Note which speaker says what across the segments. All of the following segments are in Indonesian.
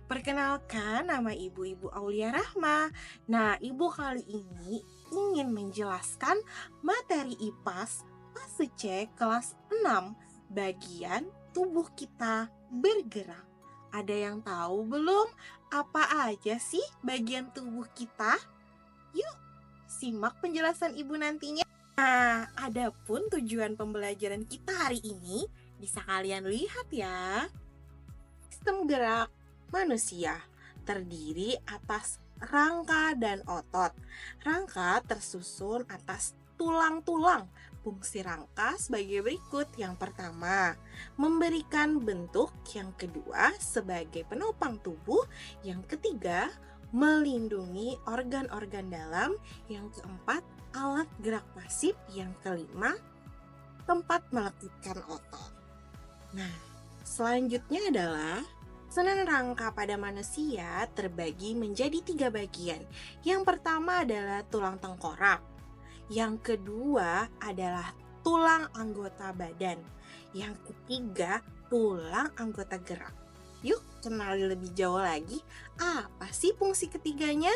Speaker 1: Perkenalkan, nama Ibu Aulia Rahma. Nah, Ibu kali ini ingin menjelaskan materi IPAS fase C kelas 6, bagian tubuh kita bergerak. Ada yang tahu belum apa aja sih bagian tubuh kita? Yuk, simak penjelasan Ibu nantinya. Nah, adapun tujuan pembelajaran kita hari ini bisa kalian lihat ya. Sistem gerak manusia terdiri atas rangka dan otot. Rangka tersusun atas tulang-tulang. Fungsi rangka sebagai berikut. Yang pertama, memberikan bentuk. Yang kedua, sebagai penopang tubuh. Yang ketiga, melindungi organ-organ dalam. Yang keempat, alat gerak pasif. Yang kelima, tempat melakukan otot. Nah, selanjutnya adalah susunan rangka pada manusia terbagi menjadi 3 bagian. Yang pertama adalah tulang tengkorak. Yang kedua adalah tulang anggota badan. Yang ketiga, tulang anggota gerak. Yuk, kenali lebih jauh lagi apa sih fungsi ketiganya?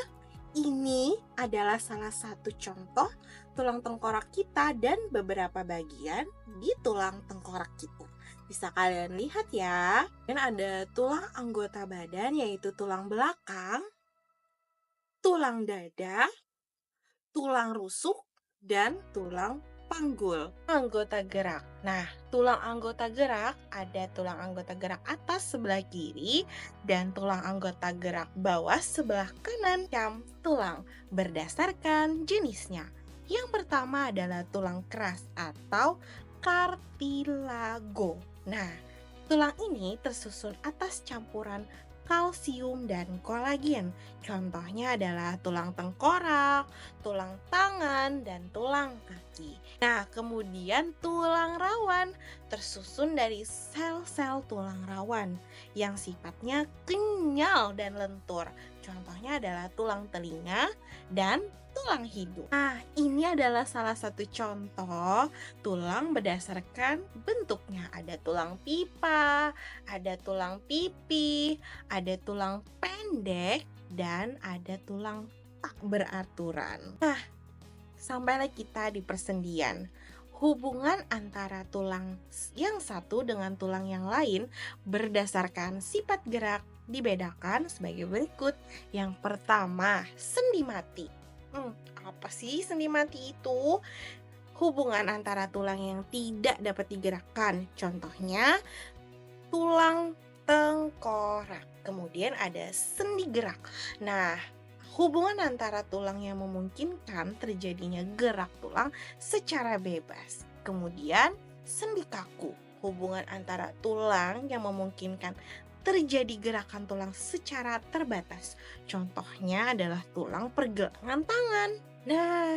Speaker 1: Ini adalah salah satu contoh tulang tengkorak kita dan beberapa bagian di tulang tengkorak kita. Bisa kalian lihat ya. Dan ada tulang anggota badan yaitu tulang belakang, tulang dada, tulang rusuk, dan tulang panggul. Anggota gerak. Nah, tulang anggota gerak ada tulang anggota gerak atas sebelah kiri dan tulang anggota gerak bawah sebelah kanan. Tulang berdasarkan jenisnya. Yang pertama adalah tulang keras atau kartilago. Nah, tulang ini tersusun atas campuran kalsium dan kolagen. Contohnya adalah tulang tengkorak, tulang tangan, dan tulang kaki. Nah, kemudian tulang rawan tersusun dari sel-sel tulang rawan yang sifatnya kenyal dan lentur. Contohnya adalah tulang telinga dan tulang hidung. Nah, ini adalah salah satu contoh tulang berdasarkan bentuknya. Ada tulang pipa, ada tulang pipi, ada tulang pendek, dan ada tulang tak beraturan. Nah, sampailah kita di persendian. Hubungan antara tulang yang satu dengan tulang yang lain berdasarkan sifat gerak dibedakan sebagai berikut. Yang pertama, sendi mati. Apa sih sendi mati itu? Hubungan antara tulang yang tidak dapat digerakkan. Contohnya, tulang tengkorak. Kemudian ada sendi gerak. Nah, hubungan antara tulang yang memungkinkan terjadinya gerak tulang secara bebas. Kemudian, sendi kaku. Hubungan antara tulang yang memungkinkan terjadi gerakan tulang secara terbatas. Contohnya adalah tulang pergelangan tangan. Nah,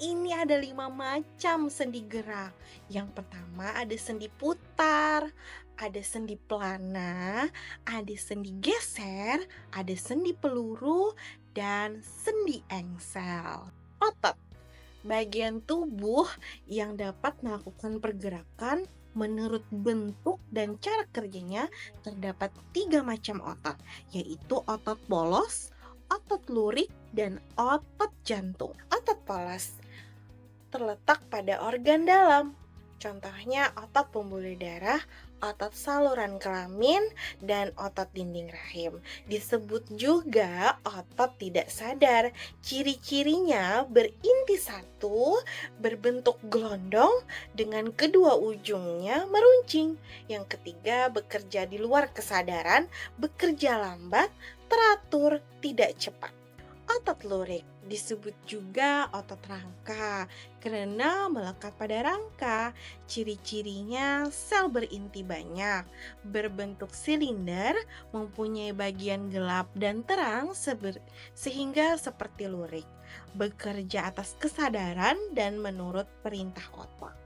Speaker 1: ini ada 5 macam sendi gerak. Yang pertama ada sendi putar, ada sendi pelana, ada sendi geser, ada sendi peluru, dan sendi engsel. Otot, bagian tubuh yang dapat melakukan pergerakan menurut bentuk dan cara kerjanya. Terdapat 3 macam otot, yaitu otot polos, otot lurik, dan otot jantung. Otot polos terletak pada organ dalam. Contohnya otot pembuluh darah, otot saluran kelamin, dan otot dinding rahim. Disebut juga otot tidak sadar. Ciri-cirinya berinti satu, berbentuk gelondong dengan kedua ujungnya meruncing. Yang ketiga, bekerja di luar kesadaran, bekerja lambat, teratur, tidak cepat. Otot lurik disebut juga otot rangka karena melekat pada rangka. Ciri-cirinya sel berinti banyak, berbentuk silinder, mempunyai bagian gelap dan terang sehingga seperti lurik, bekerja atas kesadaran dan menurut perintah otot.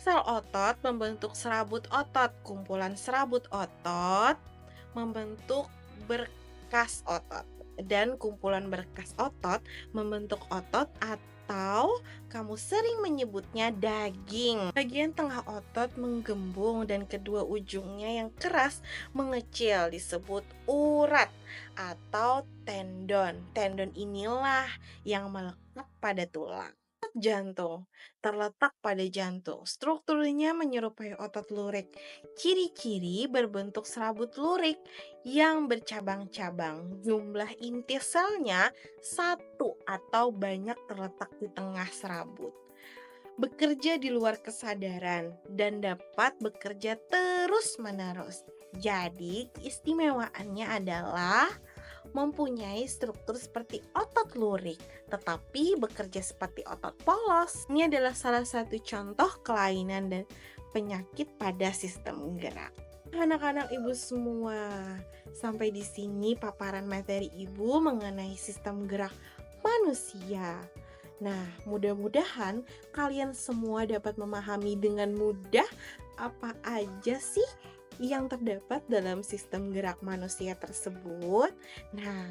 Speaker 1: Sel otot membentuk serabut otot. Kumpulan serabut otot membentuk berkas otot. Dan kumpulan berkas otot membentuk otot Atau kamu sering menyebutnya daging. Bagian tengah otot menggembung dan kedua ujungnya yang keras mengecil disebut urat atau tendon. Tendon inilah yang melekat pada tulang. Jantung terletak pada jantung. Strukturnya menyerupai otot lurik. Ciri-ciri berbentuk serabut lurik yang bercabang-cabang. Jumlah inti selnya satu atau banyak terletak di tengah serabut. Bekerja di luar kesadaran dan dapat bekerja terus-menerus. Jadi, keistimewaannya adalah mempunyai struktur seperti otot lurik, tetapi bekerja seperti otot polos. Ini adalah salah satu contoh kelainan dan penyakit pada sistem gerak. Anak-anak ibu semua, sampai di sini paparan materi ibu mengenai sistem gerak manusia. Nah, mudah-mudahan kalian semua dapat memahami dengan mudah apa aja sih yang terdapat dalam sistem gerak manusia tersebut. Nah,